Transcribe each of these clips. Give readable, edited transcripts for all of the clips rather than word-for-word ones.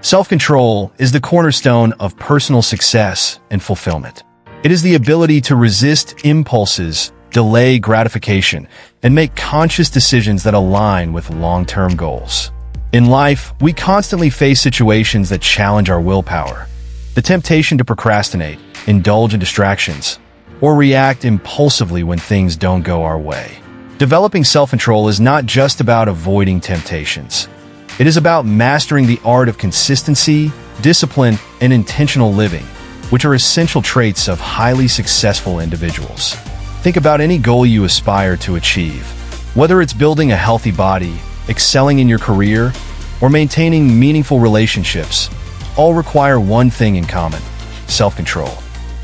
Self-control is the cornerstone of personal success and fulfillment. It is the ability to resist impulses, delay gratification, and make conscious decisions that align with long-term goals. In life, we constantly face situations that challenge our willpower. The temptation to procrastinate, indulge in distractions, or react impulsively when things don't go our way. Developing self-control is not just about avoiding temptations. It is about mastering the art of consistency, discipline, and intentional living, which are essential traits of highly successful individuals. Think about any goal you aspire to achieve. Whether it's building a healthy body, excelling in your career, or maintaining meaningful relationships, all require one thing in common: self-control.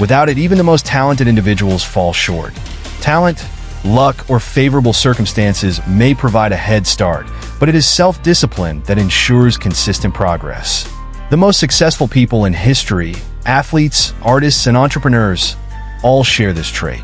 Without it, even the most talented individuals fall short. Talent, luck, or favorable circumstances may provide a head start, but it is self-discipline that ensures consistent progress. The most successful people in history, athletes, artists, and entrepreneurs, all share this trait.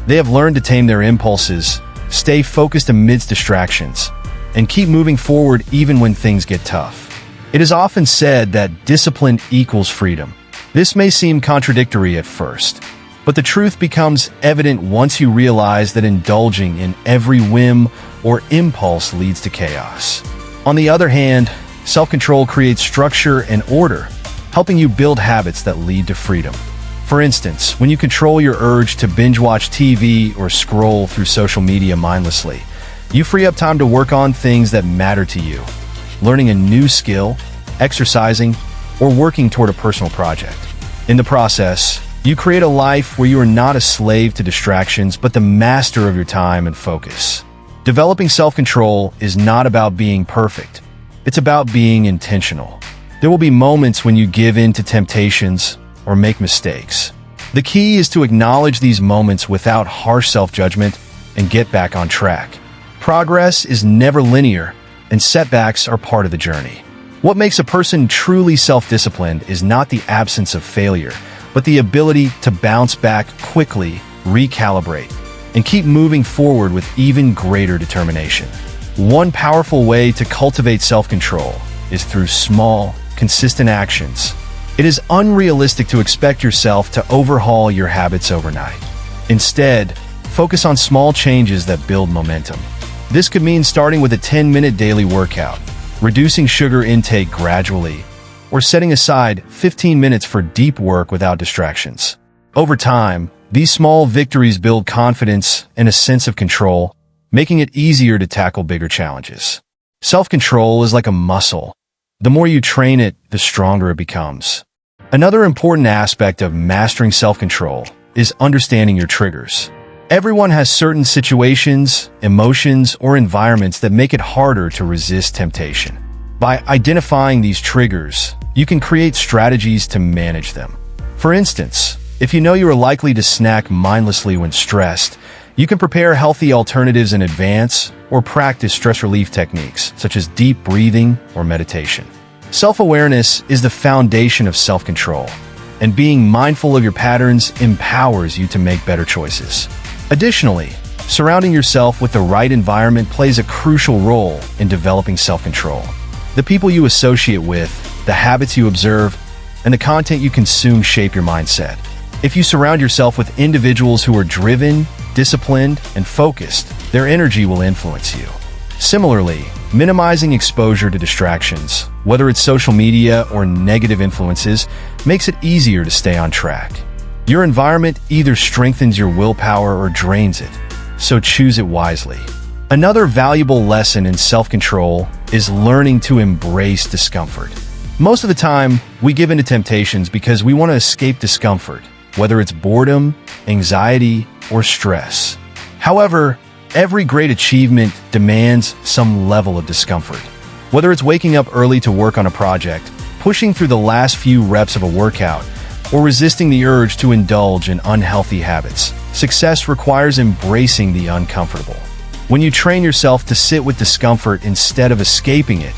They have learned to tame their impulses, stay focused amidst distractions, and keep moving forward even when things get tough. It is often said that discipline equals freedom. This may seem contradictory at first, but the truth becomes evident once you realize that indulging in every whim or impulse leads to chaos. On the other hand, self-control creates structure and order, helping you build habits that lead to freedom. For instance, when you control your urge to binge-watch TV or scroll through social media mindlessly, you free up time to work on things that matter to you, learning a new skill, exercising, or working toward a personal project. In the process, you create a life where you are not a slave to distractions, but the master of your time and focus. Developing self-control is not about being perfect. It's about being intentional. There will be moments when you give in to temptations or make mistakes. The key is to acknowledge these moments without harsh self-judgment and get back on track. Progress is never linear, and setbacks are part of the journey. What makes a person truly self-disciplined is not the absence of failure, but the ability to bounce back quickly, recalibrate, and keep moving forward with even greater determination. One powerful way to cultivate self-control is through small, consistent actions. It is unrealistic to expect yourself to overhaul your habits overnight. Instead, focus on small changes that build momentum. This could mean starting with a 10-minute daily workout, reducing sugar intake gradually, or setting aside 15 minutes for deep work without distractions. Over time, these small victories build confidence and a sense of control, making it easier to tackle bigger challenges. Self-control is like a muscle. The more you train it, the stronger it becomes. Another important aspect of mastering self-control is understanding your triggers. Everyone has certain situations, emotions, or environments that make it harder to resist temptation. By identifying these triggers, you can create strategies to manage them. For instance, if you know you are likely to snack mindlessly when stressed, you can prepare healthy alternatives in advance or practice stress relief techniques such as deep breathing or meditation. Self-awareness is the foundation of self-control, and being mindful of your patterns empowers you to make better choices. Additionally, surrounding yourself with the right environment plays a crucial role in developing self-control. The people you associate with, the habits you observe, and the content you consume shape your mindset. If you surround yourself with individuals who are driven, disciplined, and focused, their energy will influence you. Similarly, minimizing exposure to distractions, whether it's social media or negative influences, makes it easier to stay on track. Your environment either strengthens your willpower or drains it, so choose it wisely. Another valuable lesson in self-control is learning to embrace discomfort. Most of the time, we give in to temptations because we want to escape discomfort, whether it's boredom, anxiety, or stress. However, every great achievement demands some level of discomfort. Whether it's waking up early to work on a project, pushing through the last few reps of a workout, or resisting the urge to indulge in unhealthy habits, success requires embracing the uncomfortable. When you train yourself to sit with discomfort instead of escaping it,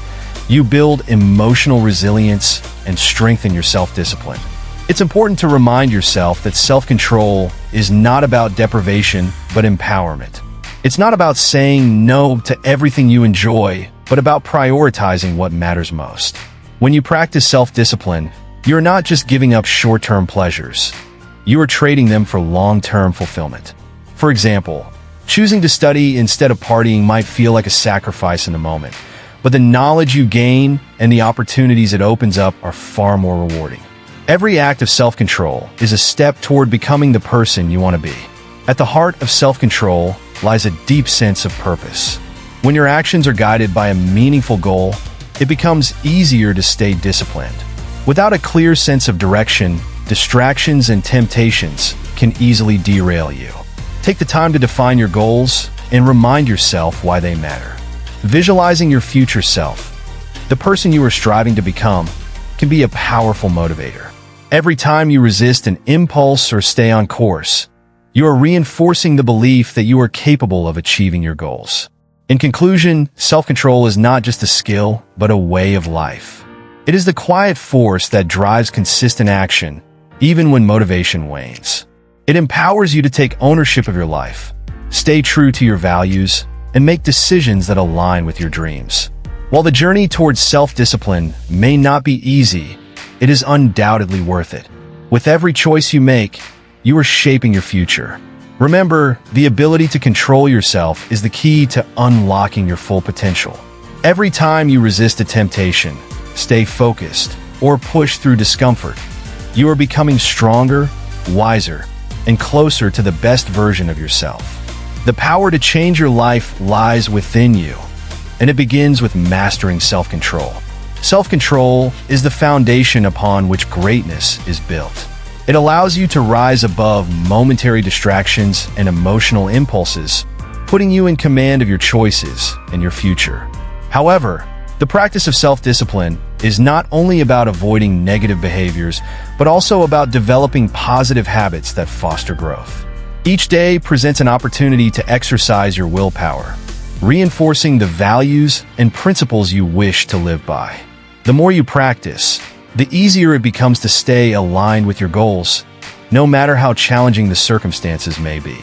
you build emotional resilience and strengthen your self-discipline. It's important to remind yourself that self-control is not about deprivation, but empowerment. It's not about saying no to everything you enjoy, but about prioritizing what matters most. When you practice self-discipline, you're not just giving up short-term pleasures. You are trading them for long-term fulfillment. For example, choosing to study instead of partying might feel like a sacrifice in the moment, but the knowledge you gain and the opportunities it opens up are far more rewarding. Every act of self-control is a step toward becoming the person you want to be. At the heart of self-control lies a deep sense of purpose. When your actions are guided by a meaningful goal, it becomes easier to stay disciplined. Without a clear sense of direction, distractions and temptations can easily derail you. Take the time to define your goals and remind yourself why they matter. Visualizing your future self, the person you are striving to become, can be a powerful motivator. Every time you resist an impulse or stay on course, you are reinforcing the belief that you are capable of achieving your goals. In conclusion, self-control is not just a skill, but a way of life. It is the quiet force that drives consistent action, even when motivation wanes. It empowers you to take ownership of your life, stay true to your values, and make decisions that align with your dreams. While the journey towards self-discipline may not be easy, it is undoubtedly worth it. With every choice you make, you are shaping your future. Remember, the ability to control yourself is the key to unlocking your full potential. Every time you resist a temptation, stay focused, or push through discomfort, you are becoming stronger, wiser, and closer to the best version of yourself. The power to change your life lies within you, and it begins with mastering self-control. Self-control is the foundation upon which greatness is built. It allows you to rise above momentary distractions and emotional impulses, putting you in command of your choices and your future. However, the practice of self-discipline is not only about avoiding negative behaviors, but also about developing positive habits that foster growth. Each day presents an opportunity to exercise your willpower, reinforcing the values and principles you wish to live by. The more you practice, the easier it becomes to stay aligned with your goals, no matter how challenging the circumstances may be.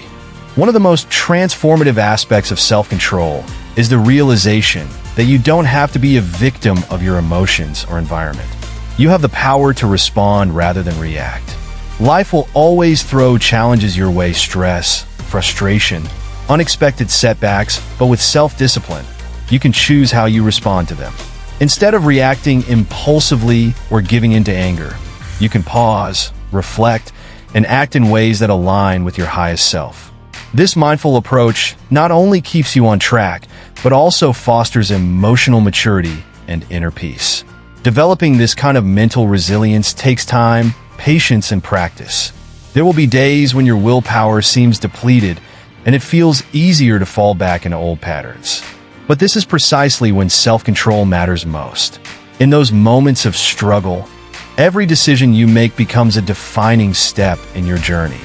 One of the most transformative aspects of self-control is the realization that you don't have to be a victim of your emotions or environment. You have the power to respond rather than react. Life will always throw challenges your way: stress, frustration, unexpected setbacks, but with self-discipline, you can choose how you respond to them. Instead of reacting impulsively or giving into anger, you can pause, reflect, and act in ways that align with your highest self. This mindful approach not only keeps you on track, but also fosters emotional maturity and inner peace. Developing this kind of mental resilience takes time, patience, and practice. There will be days when your willpower seems depleted, and it feels easier to fall back into old patterns. But this is precisely when self-control matters most. In those moments of struggle, every decision you make becomes a defining step in your journey.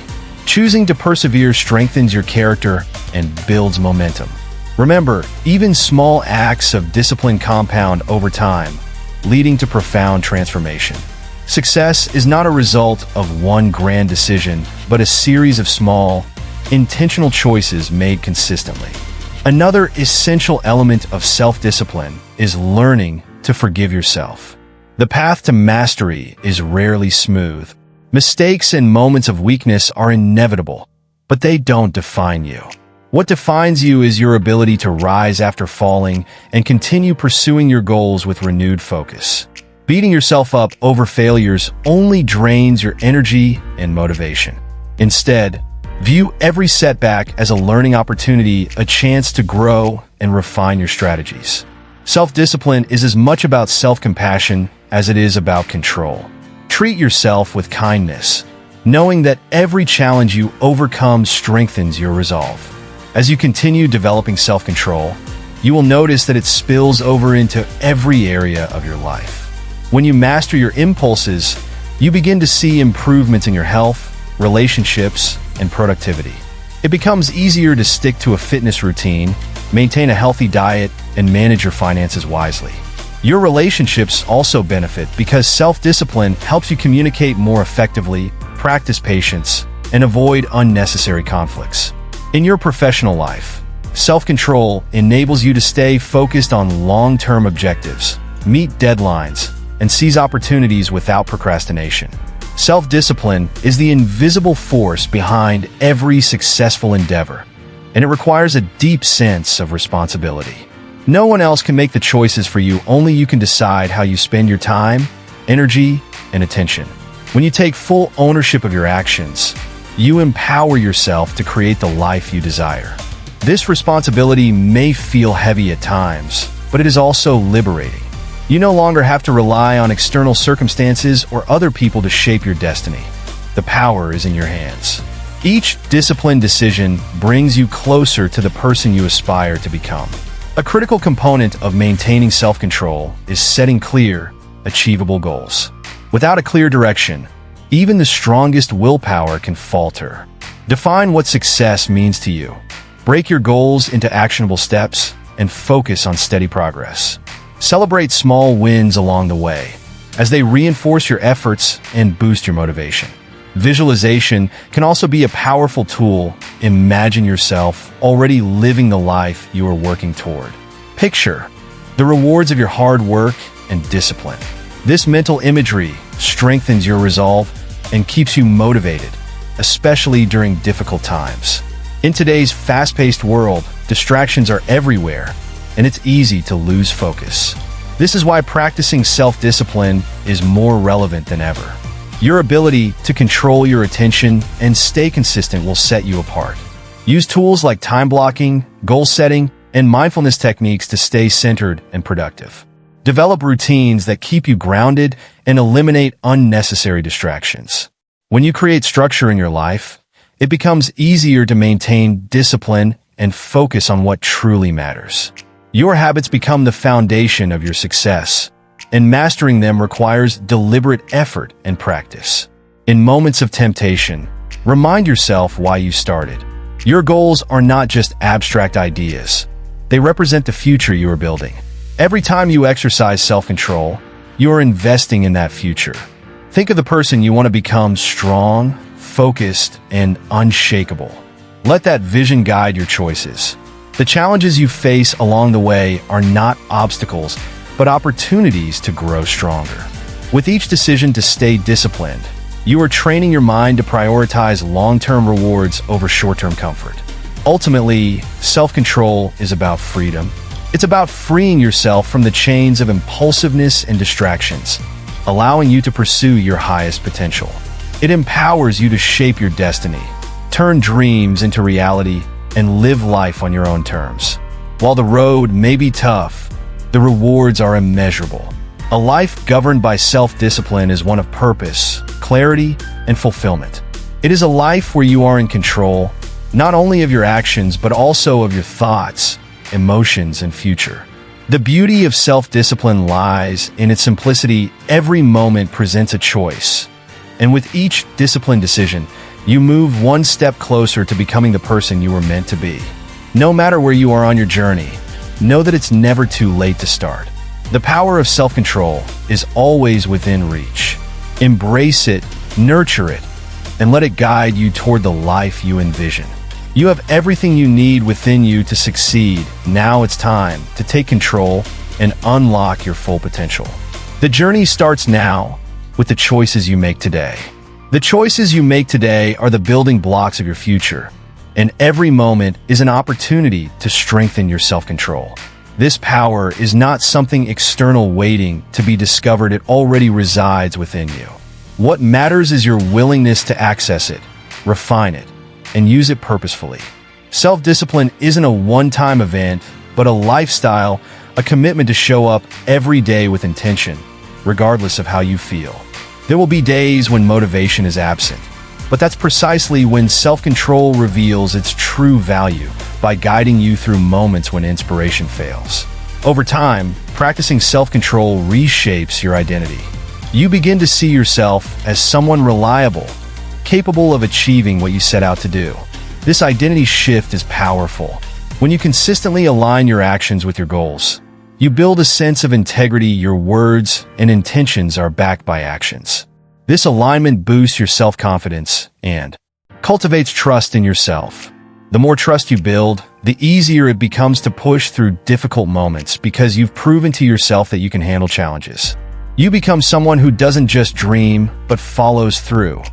Choosing to persevere strengthens your character and builds momentum. Remember, even small acts of discipline compound over time, leading to profound transformation. Success is not a result of one grand decision, but a series of small, intentional choices made consistently. Another essential element of self-discipline is learning to forgive yourself. The path to mastery is rarely smooth. Mistakes and moments of weakness are inevitable, but they don't define you. What defines you is your ability to rise after falling and continue pursuing your goals with renewed focus. Beating yourself up over failures only drains your energy and motivation. Instead, view every setback as a learning opportunity, a chance to grow and refine your strategies. Self-discipline is as much about self-compassion as it is about control. Treat yourself with kindness, knowing that every challenge you overcome strengthens your resolve. As you continue developing self-control, you will notice that it spills over into every area of your life. When you master your impulses, you begin to see improvements in your health, relationships, and productivity. It becomes easier to stick to a fitness routine, maintain a healthy diet, and manage your finances wisely. Your relationships also benefit because self-discipline helps you communicate more effectively, practice patience, and avoid unnecessary conflicts. In your professional life, self-control enables you to stay focused on long-term objectives, meet deadlines, and seize opportunities without procrastination. Self-discipline is the invisible force behind every successful endeavor, and it requires a deep sense of responsibility. No one else can make the choices for you, only you can decide how you spend your time, energy, and attention. When you take full ownership of your actions, you empower yourself to create the life you desire. This responsibility may feel heavy at times, but it is also liberating. You no longer have to rely on external circumstances or other people to shape your destiny. The power is in your hands. Each disciplined decision brings you closer to the person you aspire to become. A critical component of maintaining self-control is setting clear, achievable goals. Without a clear direction, even the strongest willpower can falter. Define what success means to you. Break your goals into actionable steps and focus on steady progress. Celebrate small wins along the way, as they reinforce your efforts and boost your motivation. Visualization can also be a powerful tool. Imagine yourself already living the life you are working toward. Picture the rewards of your hard work and discipline. This mental imagery strengthens your resolve and keeps you motivated, especially during difficult times. In today's fast-paced world, distractions are everywhere, and it's easy to lose focus. This is why practicing self-discipline is more relevant than ever. Your ability to control your attention and stay consistent will set you apart. Use tools like time blocking, goal setting, and mindfulness techniques to stay centered and productive. Develop routines that keep you grounded and eliminate unnecessary distractions. When you create structure in your life, it becomes easier to maintain discipline and focus on what truly matters. Your habits become the foundation of your success, and mastering them requires deliberate effort and practice. In moments of temptation, remind yourself why you started. Your goals are not just abstract ideas. They represent the future you are building. Every time you exercise self-control, you are investing in that future. Think of the person you want to become: strong, focused, and unshakable. Let that vision guide your choices. The challenges you face along the way are not obstacles, but opportunities to grow stronger. With each decision to stay disciplined, you are training your mind to prioritize long-term rewards over short-term comfort. Ultimately, self-control is about freedom. It's about freeing yourself from the chains of impulsiveness and distractions, allowing you to pursue your highest potential. It empowers you to shape your destiny, turn dreams into reality, and live life on your own terms. While the road may be tough, the rewards are immeasurable. A life governed by self-discipline is one of purpose, clarity, and fulfillment. It is a life where you are in control, not only of your actions, but also of your thoughts, emotions, and future. The beauty of self-discipline lies in its simplicity. Every moment presents a choice, and with each disciplined decision, you move one step closer to becoming the person you were meant to be. No matter where you are on your journey, know that it's never too late to start. The power of self-control is always within reach. Embrace it, nurture it, and let it guide you toward the life you envision. You have everything you need within you to succeed. Now it's time to take control and unlock your full potential. The journey starts now with the choices you make today. The choices you make today are the building blocks of your future, and every moment is an opportunity to strengthen your self-control. This power is not something external waiting to be discovered. It already resides within you. What matters is your willingness to access it, refine it, and use it purposefully. Self-discipline isn't a one-time event, but a lifestyle, a commitment to show up every day with intention, regardless of how you feel. There will be days when motivation is absent, but that's precisely when self-control reveals its true value, by guiding you through moments when inspiration fails. Over time, practicing self-control reshapes your identity. You begin to see yourself as someone reliable, capable of achieving what you set out to do. This identity shift is powerful. When you consistently align your actions with your goals, you build a sense of integrity. Your words and intentions are backed by actions. This alignment boosts your self-confidence and cultivates trust in yourself. The more trust you build, the easier it becomes to push through difficult moments, because you've proven to yourself that you can handle challenges. You become someone who doesn't just dream, but follows through,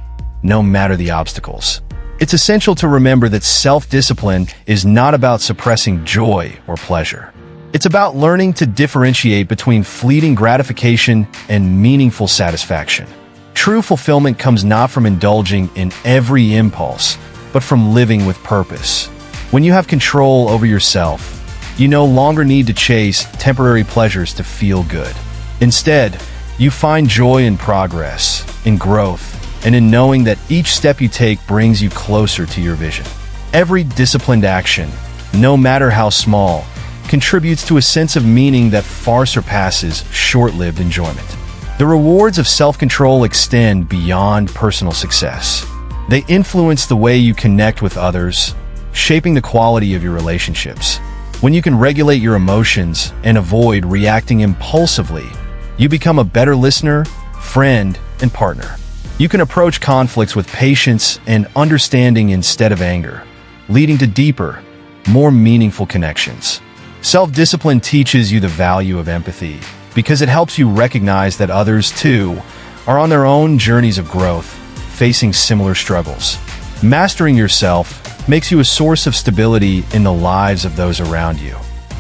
no matter the obstacles. It's essential to remember that self-discipline is not about suppressing joy or pleasure. It's about learning to differentiate between fleeting gratification and meaningful satisfaction. True fulfillment comes not from indulging in every impulse, but from living with purpose. When you have control over yourself, you no longer need to chase temporary pleasures to feel good. Instead, you find joy in progress, in growth, and in knowing that each step you take brings you closer to your vision. Every disciplined action, no matter how small, contributes to a sense of meaning that far surpasses short-lived enjoyment. The rewards of self-control extend beyond personal success. They influence the way you connect with others, shaping the quality of your relationships. When you can regulate your emotions and avoid reacting impulsively, you become a better listener, friend, and partner. You can approach conflicts with patience and understanding instead of anger, leading to deeper, more meaningful connections. Self-discipline teaches you the value of empathy because it helps you recognize that others, too, are on their own journeys of growth, facing similar struggles. Mastering yourself makes you a source of stability in the lives of those around you,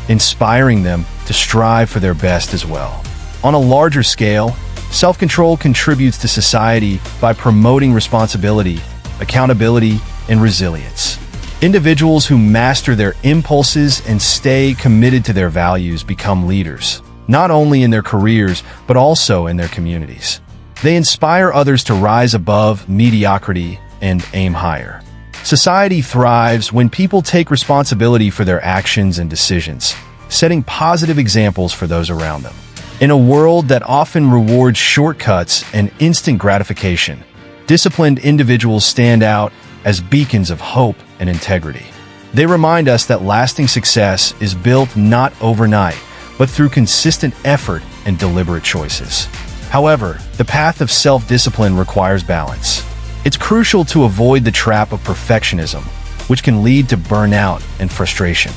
inspiring them to strive for their best as well. On a larger scale, self-control contributes to society by promoting responsibility, accountability, and resilience. Individuals who master their impulses and stay committed to their values become leaders, not only in their careers, but also in their communities. They inspire others to rise above mediocrity and aim higher. Society thrives when people take responsibility for their actions and decisions, setting positive examples for those around them. In a world that often rewards shortcuts and instant gratification, disciplined individuals stand out as beacons of hope and integrity. They remind us that lasting success is built not overnight, but through consistent effort and deliberate choices. However, the path of self-discipline requires balance. It's crucial to avoid the trap of perfectionism, which can lead to burnout and frustration.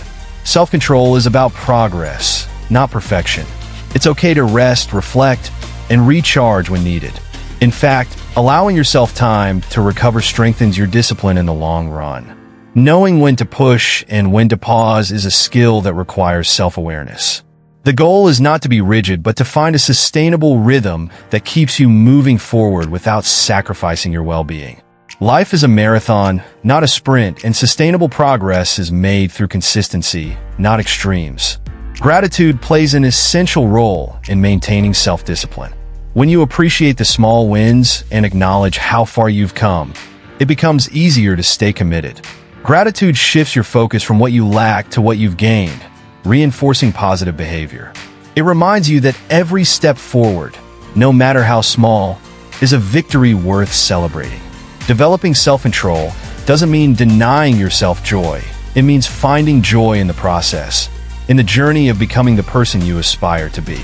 Self-control is about progress, not perfection. It's okay to rest, reflect, and recharge when needed. In fact, allowing yourself time to recover strengthens your discipline in the long run. Knowing when to push and when to pause is a skill that requires self-awareness. The goal is not to be rigid, but to find a sustainable rhythm that keeps you moving forward without sacrificing your well-being. Life is a marathon, not a sprint, and sustainable progress is made through consistency, not extremes. Gratitude plays an essential role in maintaining self-discipline. When you appreciate the small wins and acknowledge how far you've come, it becomes easier to stay committed. Gratitude shifts your focus from what you lack to what you've gained, reinforcing positive behavior. It reminds you that every step forward, no matter how small, is a victory worth celebrating. Developing self-control doesn't mean denying yourself joy. It means finding joy in the process, in the journey of becoming the person you aspire to be.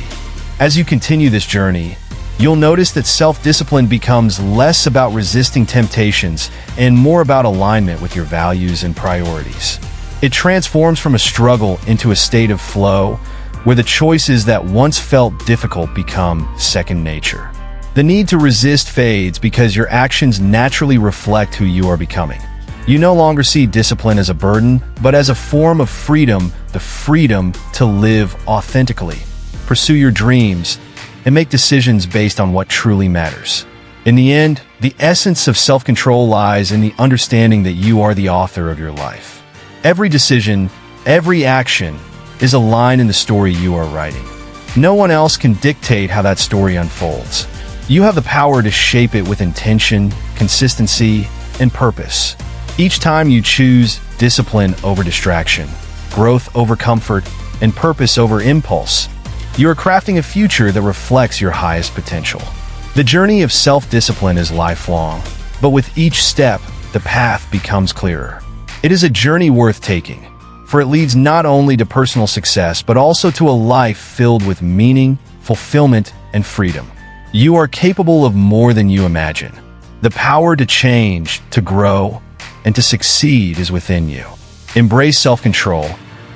As you continue this journey, you'll notice that self-discipline becomes less about resisting temptations and more about alignment with your values and priorities. It transforms from a struggle into a state of flow, where the choices that once felt difficult become second nature. The need to resist fades because your actions naturally reflect who you are becoming. You no longer see discipline as a burden, but as a form of freedom, the freedom to live authentically, pursue your dreams, and make decisions based on what truly matters. In the end, the essence of self-control lies in the understanding that you are the author of your life. Every decision, every action, is a line in the story you are writing. No one else can dictate how that story unfolds. You have the power to shape it with intention, consistency, and purpose. Each time you choose discipline over distraction, growth over comfort, and purpose over impulse, you are crafting a future that reflects your highest potential. The journey of self-discipline is lifelong, but with each step, the path becomes clearer. It is a journey worth taking, for it leads not only to personal success, but also to a life filled with meaning, fulfillment, and freedom. You are capable of more than you imagine. The power to change, to grow, and to succeed is within you. Embrace self-control,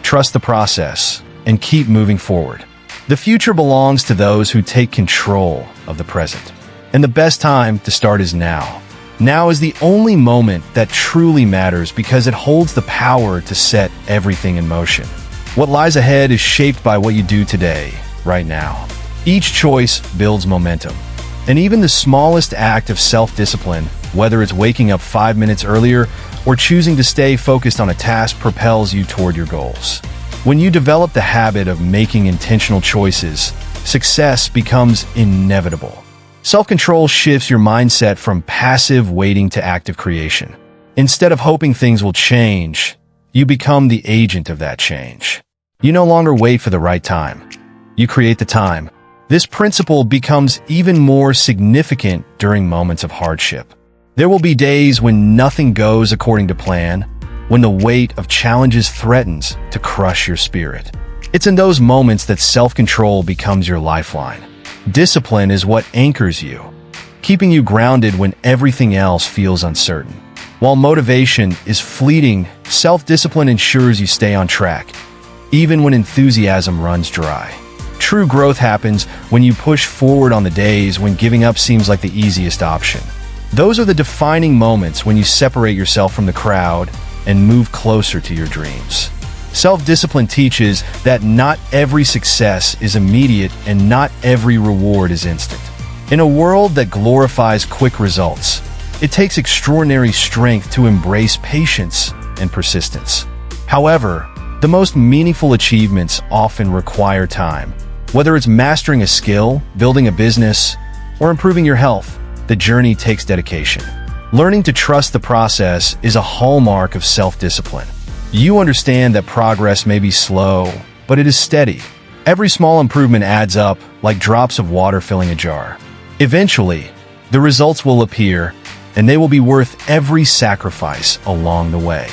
trust the process, and keep moving forward. The future belongs to those who take control of the present. And the best time to start is now. Now is the only moment that truly matters because it holds the power to set everything in motion. What lies ahead is shaped by what you do today, right now. Each choice builds momentum. And even the smallest act of self-discipline, whether it's waking up 5 minutes earlier or choosing to stay focused on a task, propels you toward your goals. When you develop the habit of making intentional choices, success becomes inevitable. Self-control shifts your mindset from passive waiting to active creation. Instead of hoping things will change, you become the agent of that change. You no longer wait for the right time. You create the time. This principle becomes even more significant during moments of hardship. There will be days when nothing goes according to plan, when the weight of challenges threatens to crush your spirit. It's in those moments that self-control becomes your lifeline. Discipline is what anchors you, keeping you grounded when everything else feels uncertain. While motivation is fleeting, self-discipline ensures you stay on track, even when enthusiasm runs dry. True growth happens when you push forward on the days when giving up seems like the easiest option. Those are the defining moments when you separate yourself from the crowd and move closer to your dreams. Self-discipline teaches that not every success is immediate and not every reward is instant. In a world that glorifies quick results, it takes extraordinary strength to embrace patience and persistence. However, the most meaningful achievements often require time. Whether it's mastering a skill, building a business, or improving your health, the journey takes dedication. Learning to trust the process is a hallmark of self-discipline. You understand that progress may be slow, but it is steady. Every small improvement adds up like drops of water filling a jar. Eventually, the results will appear, and they will be worth every sacrifice along the way.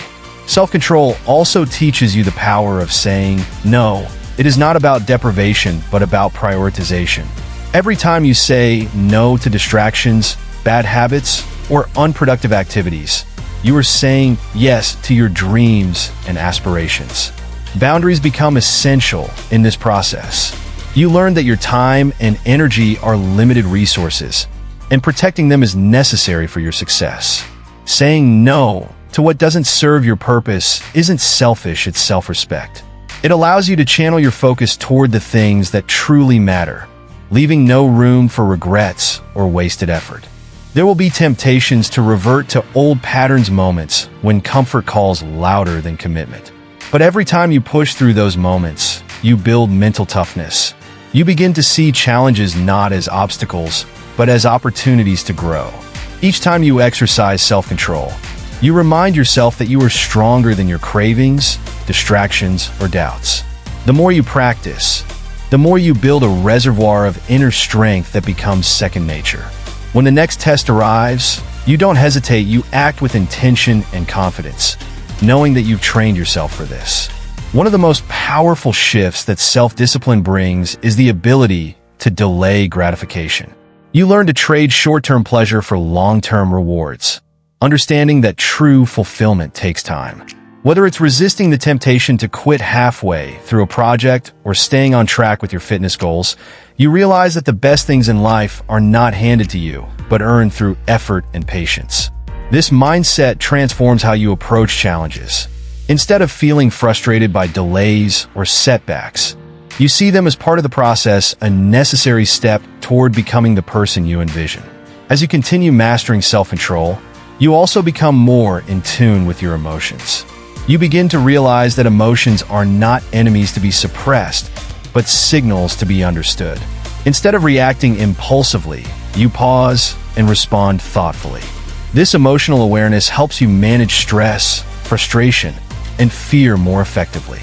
Self-control also teaches you the power of saying no. It is not about deprivation, but about prioritization. Every time you say no to distractions, bad habits, or unproductive activities, you are saying yes to your dreams and aspirations. Boundaries become essential in this process. You learn that your time and energy are limited resources, and protecting them is necessary for your success. Saying no to what doesn't serve your purpose isn't selfish, it's self-respect. It allows you to channel your focus toward the things that truly matter, leaving no room for regrets or wasted effort. There will be temptations to revert to old patterns, moments when comfort calls louder than commitment. But every time you push through those moments, you build mental toughness. You begin to see challenges not as obstacles, but as opportunities to grow. Each time you exercise self-control, you remind yourself that you are stronger than your cravings, distractions, or doubts. The more you practice, the more you build a reservoir of inner strength that becomes second nature. When the next test arrives, you don't hesitate, you act with intention and confidence, knowing that you've trained yourself for this. One of the most powerful shifts that self-discipline brings is the ability to delay gratification. You learn to trade short-term pleasure for long-term rewards, understanding that true fulfillment takes time. Whether it's resisting the temptation to quit halfway through a project or staying on track with your fitness goals, you realize that the best things in life are not handed to you, but earned through effort and patience. This mindset transforms how you approach challenges. Instead of feeling frustrated by delays or setbacks, you see them as part of the process, a necessary step toward becoming the person you envision. As you continue mastering self-control, you also become more in tune with your emotions. You begin to realize that emotions are not enemies to be suppressed, but signals to be understood. Instead of reacting impulsively, you pause and respond thoughtfully. This emotional awareness helps you manage stress, frustration, and fear more effectively.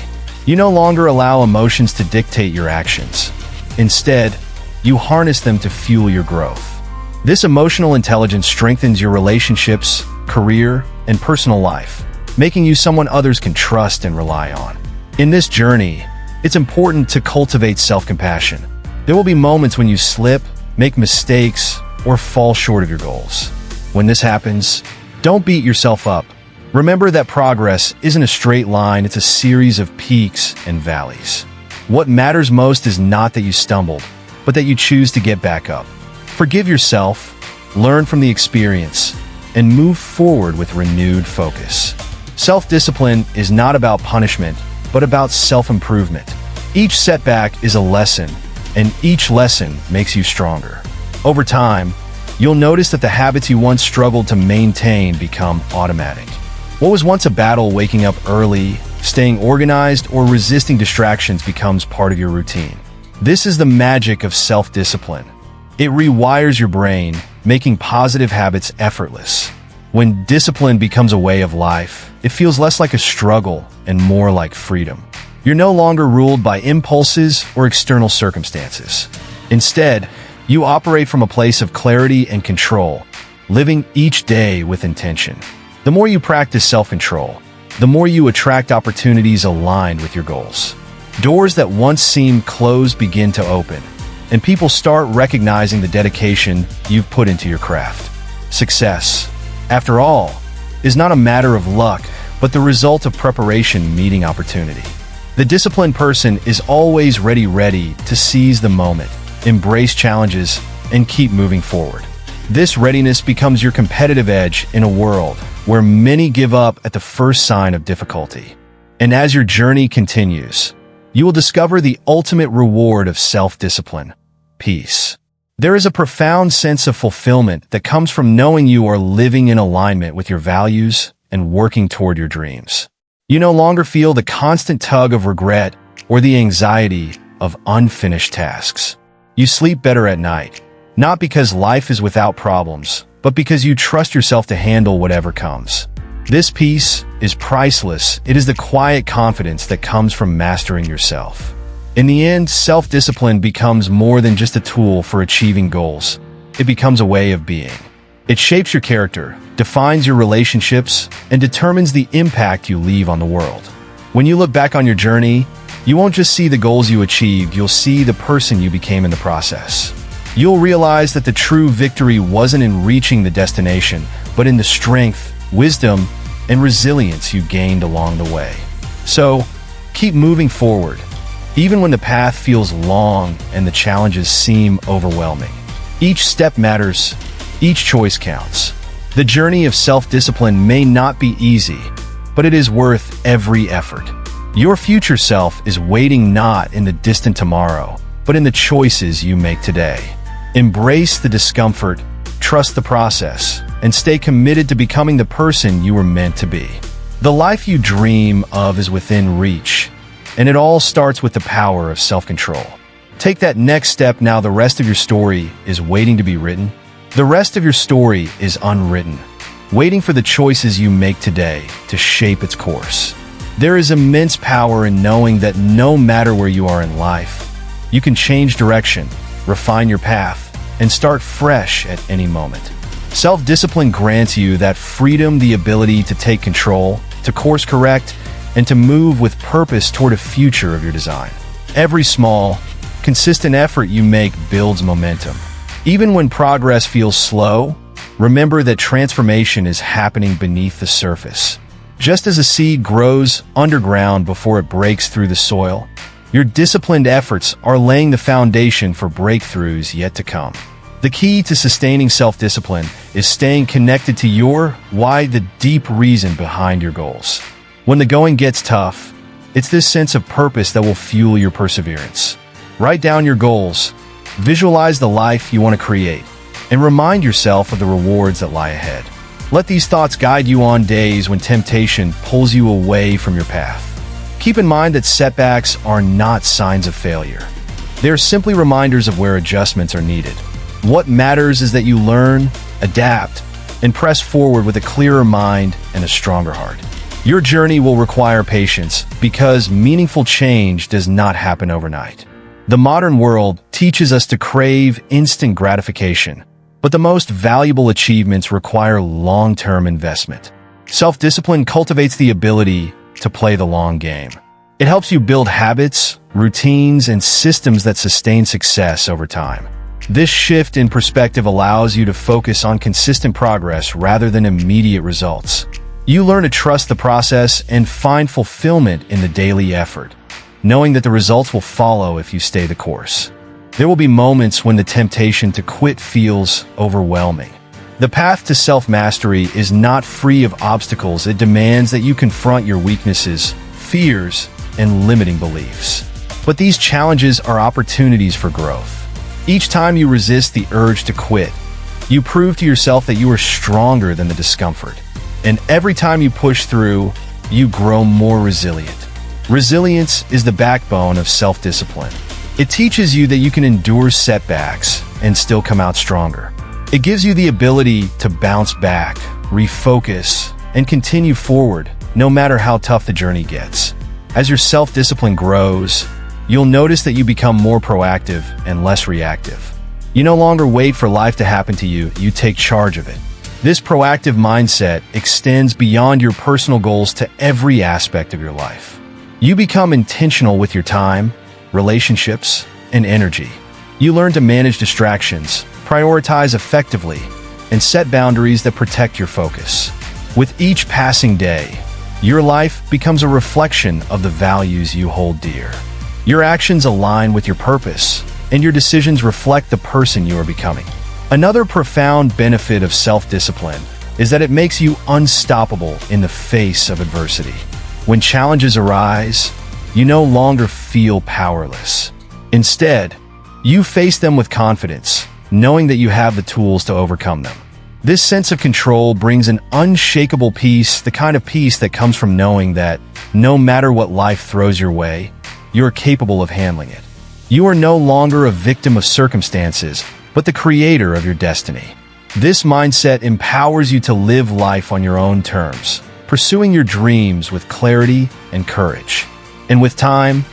You no longer allow emotions to dictate your actions. Instead, you harness them to fuel your growth. This emotional intelligence strengthens your relationships, career, and personal life, making you someone others can trust and rely on. In this journey, it's important to cultivate self-compassion. There will be moments when you slip, make mistakes, or fall short of your goals. When this happens, don't beat yourself up. Remember that progress isn't a straight line, it's a series of peaks and valleys. What matters most is not that you stumbled, but that you choose to get back up. Forgive yourself, learn from the experience, and move forward with renewed focus. Self-discipline is not about punishment, but about self-improvement. Each setback is a lesson, and each lesson makes you stronger. Over time, you'll notice that the habits you once struggled to maintain become automatic. What was once a battle, waking up early, staying organized, or resisting distractions, becomes part of your routine. This is the magic of self-discipline. It rewires your brain, making positive habits effortless. When discipline becomes a way of life, it feels less like a struggle and more like freedom. You're no longer ruled by impulses or external circumstances. Instead, you operate from a place of clarity and control, living each day with intention. The more you practice self-control, the more you attract opportunities aligned with your goals. Doors that once seemed closed begin to open, and people start recognizing the dedication you've put into your craft. Success, after all, is not a matter of luck, but the result of preparation meeting opportunity. The disciplined person is always ready to seize the moment, embrace challenges, and keep moving forward. This readiness becomes your competitive edge in a world where many give up at the first sign of difficulty. And as your journey continues, you will discover the ultimate reward of self-discipline: peace. There is a profound sense of fulfillment that comes from knowing you are living in alignment with your values and working toward your dreams. You no longer feel the constant tug of regret or the anxiety of unfinished tasks. You sleep better at night, not because life is without problems, but because you trust yourself to handle whatever comes. This peace is priceless. It is the quiet confidence that comes from mastering yourself. In the end, self-discipline becomes more than just a tool for achieving goals. It becomes a way of being. It shapes your character, defines your relationships, and determines the impact you leave on the world. When you look back on your journey, you won't just see the goals you achieved, you'll see the person you became in the process. You'll realize that the true victory wasn't in reaching the destination, but in the strength, wisdom, and resilience you gained along the way. So, keep moving forward, even when the path feels long and the challenges seem overwhelming. Each step matters, each choice counts. The journey of self-discipline may not be easy, but it is worth every effort. Your future self is waiting not in the distant tomorrow, but in the choices you make today. Embrace the discomfort, trust the process, and stay committed to becoming the person you were meant to be. The life you dream of is within reach, and it all starts with the power of self-control. Take that next step now. The rest of your story is waiting to be written. The rest of your story is unwritten, waiting for the choices you make today to shape its course. There is immense power in knowing that no matter where you are in life, you can change direction, refine your path, and start fresh at any moment. Self-discipline grants you that freedom, the ability to take control, to course correct, and to move with purpose toward a future of your design. Every small, consistent effort you make builds momentum. Even when progress feels slow, remember that transformation is happening beneath the surface. Just as a seed grows underground before it breaks through the soil, your disciplined efforts are laying the foundation for breakthroughs yet to come. The key to sustaining self-discipline is staying connected to your why, the deep reason behind your goals. When the going gets tough, it's this sense of purpose that will fuel your perseverance. Write down your goals, visualize the life you want to create, and remind yourself of the rewards that lie ahead. Let these thoughts guide you on days when temptation pulls you away from your path. Keep in mind that setbacks are not signs of failure. They are simply reminders of where adjustments are needed. What matters is that you learn, adapt, and press forward with a clearer mind and a stronger heart. Your journey will require patience because meaningful change does not happen overnight. The modern world teaches us to crave instant gratification, but the most valuable achievements require long-term investment. Self-discipline cultivates the ability to play the long game. It helps you build habits, routines, and systems that sustain success over time. This shift in perspective allows you to focus on consistent progress rather than immediate results. You learn to trust the process and find fulfillment in the daily effort, knowing that the results will follow if you stay the course. There will be moments when the temptation to quit feels overwhelming. The path to self-mastery is not free of obstacles. It demands that you confront your weaknesses, fears, and limiting beliefs. But these challenges are opportunities for growth. Each time you resist the urge to quit, you prove to yourself that you are stronger than the discomfort. And every time you push through, you grow more resilient. Resilience is the backbone of self-discipline. It teaches you that you can endure setbacks and still come out stronger. It gives you the ability to bounce back, refocus, and continue forward, no matter how tough the journey gets. As your self-discipline grows, you'll notice that you become more proactive and less reactive. You no longer wait for life to happen to you, you take charge of it. This proactive mindset extends beyond your personal goals to every aspect of your life. You become intentional with your time, relationships, and energy. You learn to manage distractions, prioritize effectively, and set boundaries that protect your focus. With each passing day, your life becomes a reflection of the values you hold dear. Your actions align with your purpose, and your decisions reflect the person you are becoming. Another profound benefit of self-discipline is that it makes you unstoppable in the face of adversity. When challenges arise, you no longer feel powerless. Instead, you face them with confidence, knowing that you have the tools to overcome them. This sense of control brings an unshakable peace, the kind of peace that comes from knowing that no matter what life throws your way, you're capable of handling it. You are no longer a victim of circumstances, but the creator of your destiny. This mindset empowers you to live life on your own terms, pursuing your dreams with clarity and courage. And with time,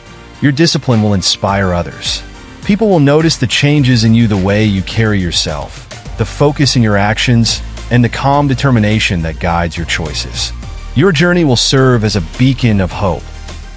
your discipline will inspire others. People will notice the changes in you, the way you carry yourself, the focus in your actions, and the calm determination that guides your choices. Your journey will serve as a beacon of hope,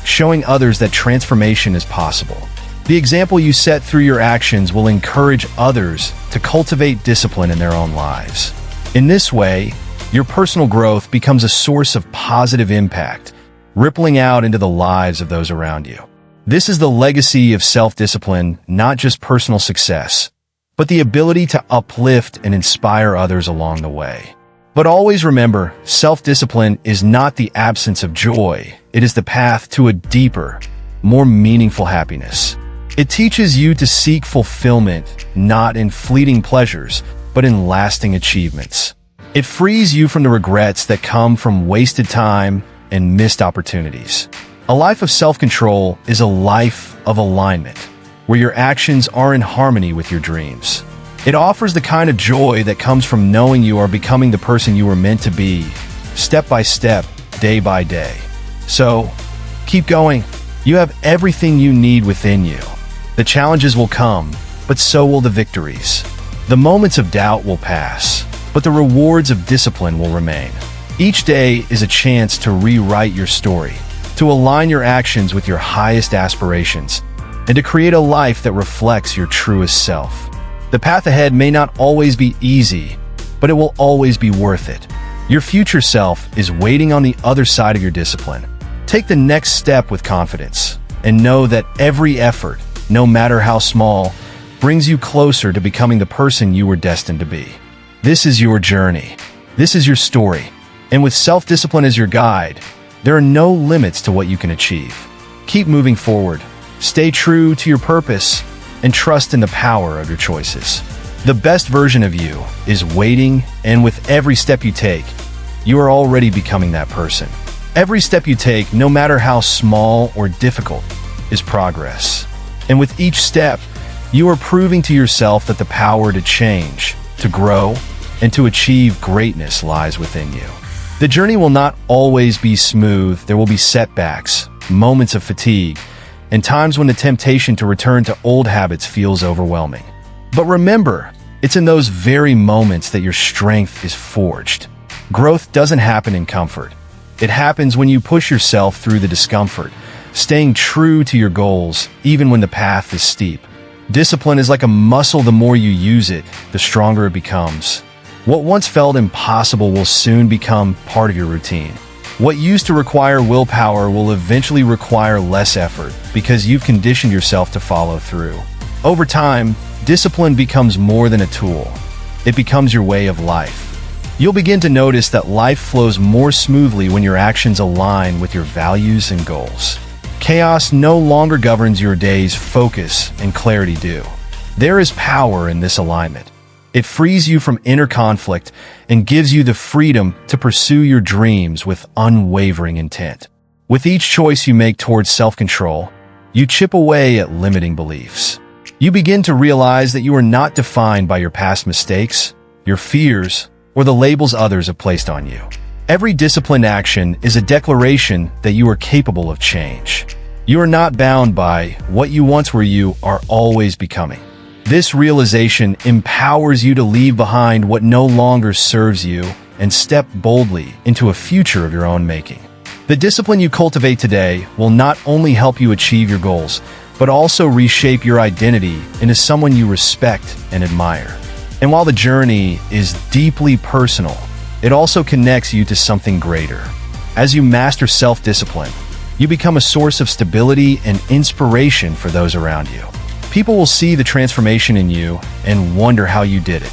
showing others that transformation is possible. The example you set through your actions will encourage others to cultivate discipline in their own lives. In this way, your personal growth becomes a source of positive impact, rippling out into the lives of those around you. This is the legacy of self-discipline, not just personal success, but the ability to uplift and inspire others along the way. But always remember, self-discipline is not the absence of joy. It is the path to a deeper, more meaningful happiness. It teaches you to seek fulfillment, not in fleeting pleasures, but in lasting achievements. It frees you from the regrets that come from wasted time and missed opportunities. A life of self-control is a life of alignment, where your actions are in harmony with your dreams. It offers the kind of joy that comes from knowing you are becoming the person you were meant to be, step by step, day by day. So, keep going. You have everything you need within you. The challenges will come, but so will the victories. The moments of doubt will pass, but the rewards of discipline will remain. Each day is a chance to rewrite your story, to align your actions with your highest aspirations, and to create a life that reflects your truest self. The path ahead may not always be easy, but it will always be worth it. Your future self is waiting on the other side of your discipline. Take the next step with confidence, and know that every effort, no matter how small, brings you closer to becoming the person you were destined to be. This is your journey. This is your story. And with self-discipline as your guide, there are no limits to what you can achieve. Keep moving forward. Stay true to your purpose and trust in the power of your choices. The best version of you is waiting, and with every step you take, you are already becoming that person. Every step you take, no matter how small or difficult, is progress. And with each step, you are proving to yourself that the power to change, to grow, and to achieve greatness lies within you. The journey will not always be smooth. There will be setbacks, moments of fatigue, and times when the temptation to return to old habits feels overwhelming. But remember, it's in those very moments that your strength is forged. Growth doesn't happen in comfort. It happens when you push yourself through the discomfort, staying true to your goals, even when the path is steep. Discipline is like a muscle. The more you use it, the stronger it becomes. What once felt impossible will soon become part of your routine. What used to require willpower will eventually require less effort because you've conditioned yourself to follow through. Over time, discipline becomes more than a tool. It becomes your way of life. You'll begin to notice that life flows more smoothly when your actions align with your values and goals. Chaos no longer governs your days, focus and clarity do. There is power in this alignment. It frees you from inner conflict and gives you the freedom to pursue your dreams with unwavering intent. With each choice you make towards self-control, you chip away at limiting beliefs. You begin to realize that you are not defined by your past mistakes, your fears, or the labels others have placed on you. Every disciplined action is a declaration that you are capable of change. You are not bound by what you once were, you are always becoming. This realization empowers you to leave behind what no longer serves you and step boldly into a future of your own making. The discipline you cultivate today will not only help you achieve your goals, but also reshape your identity into someone you respect and admire. And while the journey is deeply personal, it also connects you to something greater. As you master self-discipline, you become a source of stability and inspiration for those around you. People will see the transformation in you and wonder how you did it.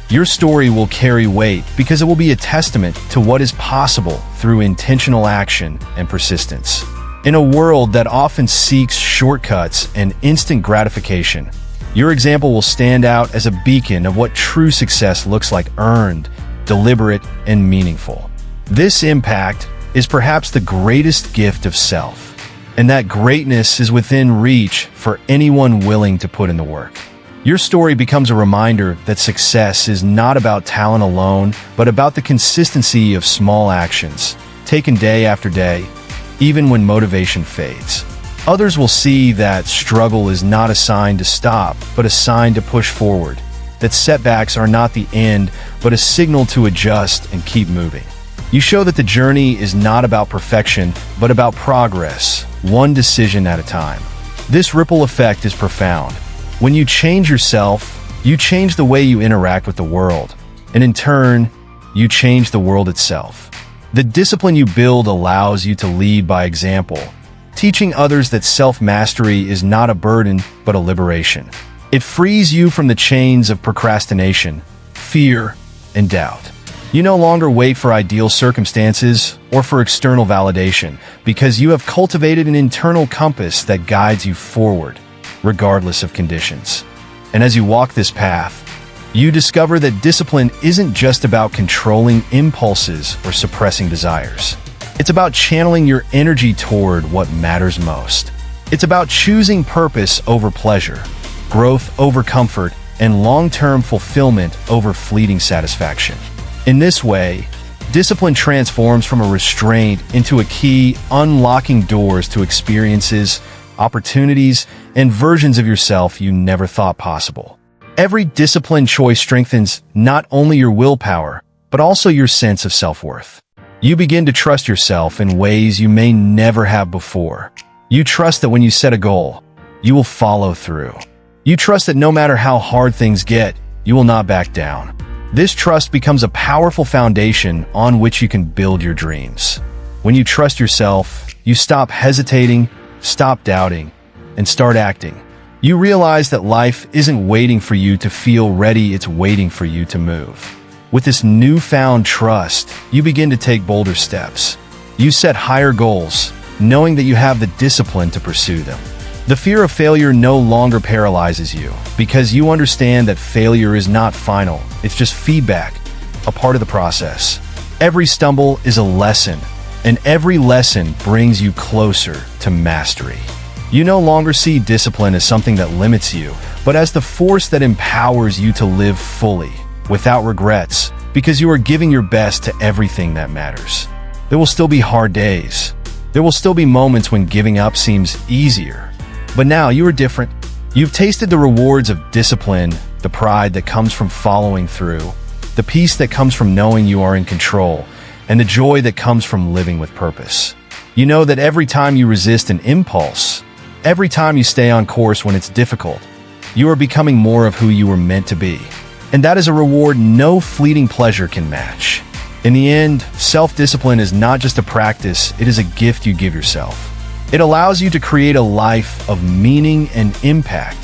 Your story will carry weight because it will be a testament to what is possible through intentional action and persistence. In a world that often seeks shortcuts and instant gratification, your example will stand out as a beacon of what true success looks like: earned, deliberate, and meaningful. This impact is perhaps the greatest gift of self, and that greatness is within reach for anyone willing to put in the work. Your story becomes a reminder that success is not about talent alone, but about the consistency of small actions, taken day after day, even when motivation fades. Others will see that struggle is not a sign to stop, but a sign to push forward, that setbacks are not the end, but a signal to adjust and keep moving. You show that the journey is not about perfection, but about progress, one decision at a time. This ripple effect is profound. When you change yourself, you change the way you interact with the world, and in turn, you change the world itself. The discipline you build allows you to lead by example, teaching others that self-mastery is not a burden, but a liberation. It frees you from the chains of procrastination, fear, and doubt. You no longer wait for ideal circumstances or for external validation because you have cultivated an internal compass that guides you forward, regardless of conditions. And as you walk this path, you discover that discipline isn't just about controlling impulses or suppressing desires. It's about channeling your energy toward what matters most. It's about choosing purpose over pleasure, growth over comfort, and long-term fulfillment over fleeting satisfaction. In this way, discipline transforms from a restraint into a key, unlocking doors to experiences, opportunities, and versions of yourself you never thought possible. Every disciplined choice strengthens not only your willpower, but also your sense of self-worth. You begin to trust yourself in ways you may never have before. You trust that when you set a goal, you will follow through. You trust that no matter how hard things get, you will not back down. This trust becomes a powerful foundation on which you can build your dreams. When you trust yourself, you stop hesitating, stop doubting, and start acting. You realize that life isn't waiting for you to feel ready, it's waiting for you to move. With this newfound trust, you begin to take bolder steps. You set higher goals, knowing that you have the discipline to pursue them. The fear of failure no longer paralyzes you because you understand that failure is not final. It's just feedback, a part of the process. Every stumble is a lesson, and every lesson brings you closer to mastery. You no longer see discipline as something that limits you, but as the force that empowers you to live fully, without regrets, because you are giving your best to everything that matters. There will still be hard days. There will still be moments when giving up seems easier. But now you are different. You've tasted the rewards of discipline, the pride that comes from following through, the peace that comes from knowing you are in control, and the joy that comes from living with purpose. You know that every time you resist an impulse, every time you stay on course when it's difficult, you are becoming more of who you were meant to be. And that is a reward no fleeting pleasure can match. In the end, self-discipline is not just a practice, it is a gift you give yourself. It allows you to create a life of meaning and impact,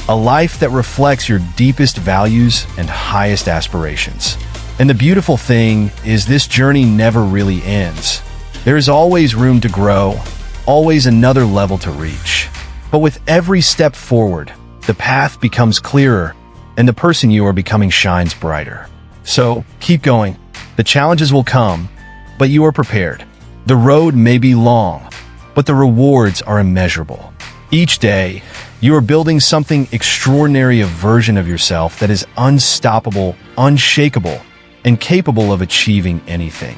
a life that reflects your deepest values and highest aspirations. And the beautiful thing is this journey never really ends. There is always room to grow, always another level to reach. But with every step forward, the path becomes clearer, and the person you are becoming shines brighter. So, keep going. The challenges will come, but you are prepared. The road may be long, but the rewards are immeasurable. Each day, you are building something extraordinary, a version of yourself that is unstoppable, unshakable, and capable of achieving anything.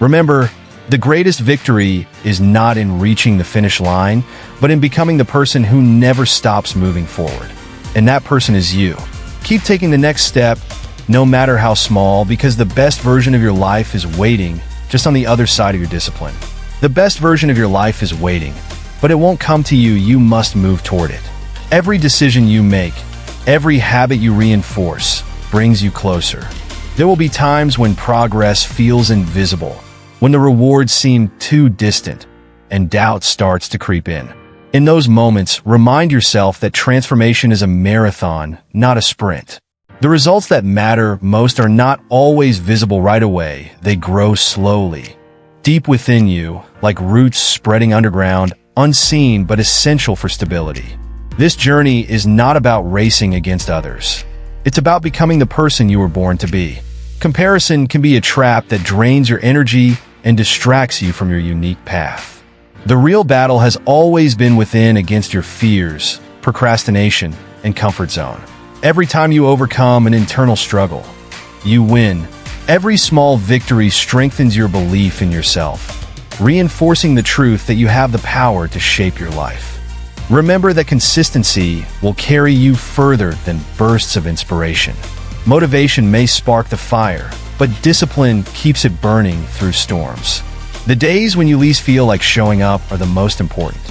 Remember, the greatest victory is not in reaching the finish line, but in becoming the person who never stops moving forward. And that person is you. Keep taking the next step, no matter how small, because the best version of your life is waiting just on the other side of your discipline. The best version of your life is waiting, but it won't come to you, you must move toward it. Every decision you make, every habit you reinforce, brings you closer. There will be times when progress feels invisible, when the rewards seem too distant, and doubt starts to creep in. In those moments, remind yourself that transformation is a marathon, not a sprint. The results that matter most are not always visible right away. They grow slowly, deep within you, like roots spreading underground, unseen but essential for stability. This journey is not about racing against others. It's about becoming the person you were born to be. Comparison can be a trap that drains your energy and distracts you from your unique path. The real battle has always been within, against your fears, procrastination, and comfort zone. Every time you overcome an internal struggle, you win. Every small victory strengthens your belief in yourself, reinforcing the truth that you have the power to shape your life. Remember that consistency will carry you further than bursts of inspiration. Motivation may spark the fire, but discipline keeps it burning through storms. The days when you least feel like showing up are the most important.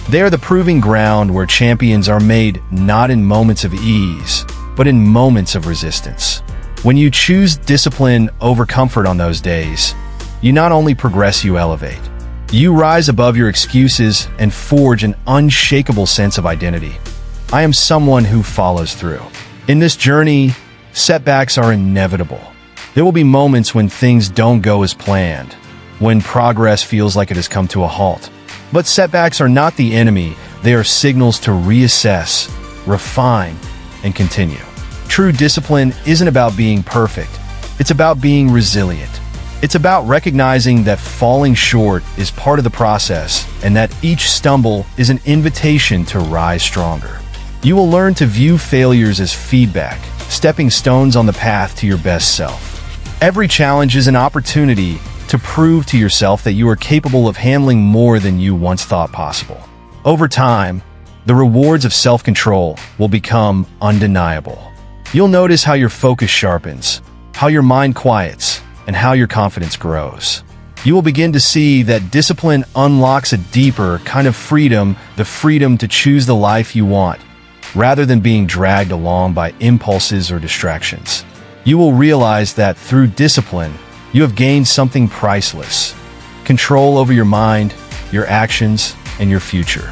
They are the proving ground where champions are made, not in moments of ease, but in moments of resistance. When you choose discipline over comfort on those days, you not only progress, you elevate. You rise above your excuses and forge an unshakable sense of identity. I am someone who follows through. In this journey, setbacks are inevitable. There will be moments when things don't go as planned, when progress feels like it has come to a halt. But setbacks are not the enemy, they are signals to reassess, refine, and continue. True discipline isn't about being perfect, it's about being resilient. It's about recognizing that falling short is part of the process and that each stumble is an invitation to rise stronger. You will learn to view failures as feedback, stepping stones on the path to your best self. Every challenge is an opportunity to prove to yourself that you are capable of handling more than you once thought possible. Over time, the rewards of self-control will become undeniable. You'll notice how your focus sharpens, how your mind quiets, and how your confidence grows. You will begin to see that discipline unlocks a deeper kind of freedom, the freedom to choose the life you want, rather than being dragged along by impulses or distractions. You will realize that through discipline, you have gained something priceless: control over your mind, your actions, and your future.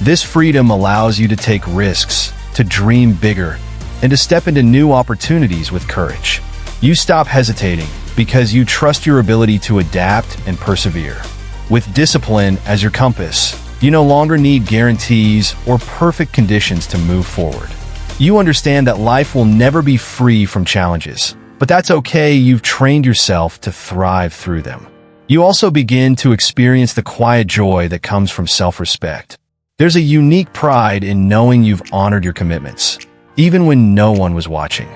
This freedom allows you to take risks, to dream bigger, and to step into new opportunities with courage. You stop hesitating because you trust your ability to adapt and persevere. With discipline as your compass, you no longer need guarantees or perfect conditions to move forward. You understand that life will never be free from challenges, but that's okay. You've trained yourself to thrive through them. You also begin to experience the quiet joy that comes from self-respect. There's a unique pride in knowing you've honored your commitments, even when no one was watching.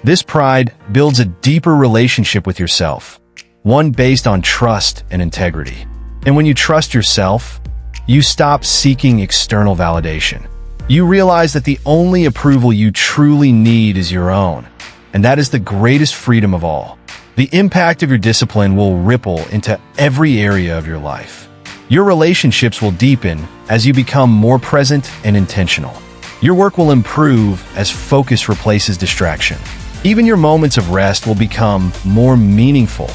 This pride builds a deeper relationship with yourself, one based on trust and integrity. And when you trust yourself, you stop seeking external validation. You realize that the only approval you truly need is your own, and that is the greatest freedom of all. The impact of your discipline will ripple into every area of your life. Your relationships will deepen as you become more present and intentional. Your work will improve as focus replaces distraction. Even your moments of rest will become more meaningful,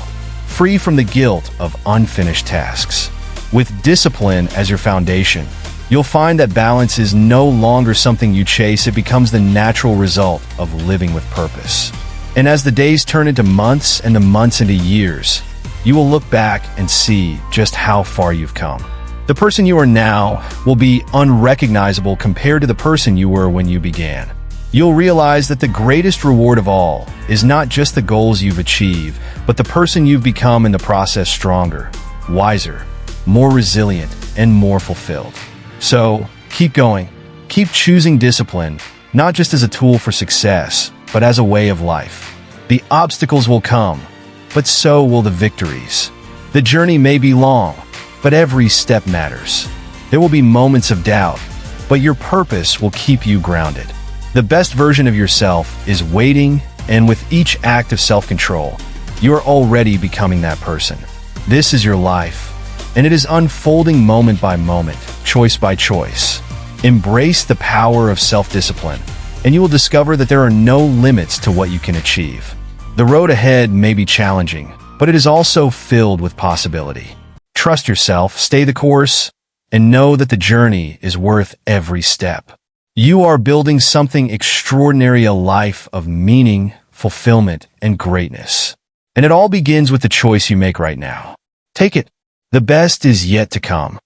free from the guilt of unfinished tasks. With discipline as your foundation, you'll find that balance is no longer something you chase, it becomes the natural result of living with purpose. And as the days turn into months and the months into years, you will look back and see just how far you've come. The person you are now will be unrecognizable compared to the person you were when you began. You'll realize that the greatest reward of all is not just the goals you've achieved, but the person you've become in the process, stronger, wiser, more resilient, and more fulfilled. So, keep going. Keep choosing discipline, not just as a tool for success, but as a way of life. The obstacles will come, but so will the victories. The journey may be long, but every step matters. There will be moments of doubt, but your purpose will keep you grounded. The best version of yourself is waiting, and with each act of self-control, you are already becoming that person. This is your life, and it is unfolding moment by moment, choice by choice. Embrace the power of self-discipline, and you will discover that there are no limits to what you can achieve. The road ahead may be challenging, but it is also filled with possibility. Trust yourself, stay the course, and know that the journey is worth every step. You are building something extraordinary, a life of meaning, fulfillment, and greatness. And it all begins with the choice you make right now. Take it. The best is yet to come.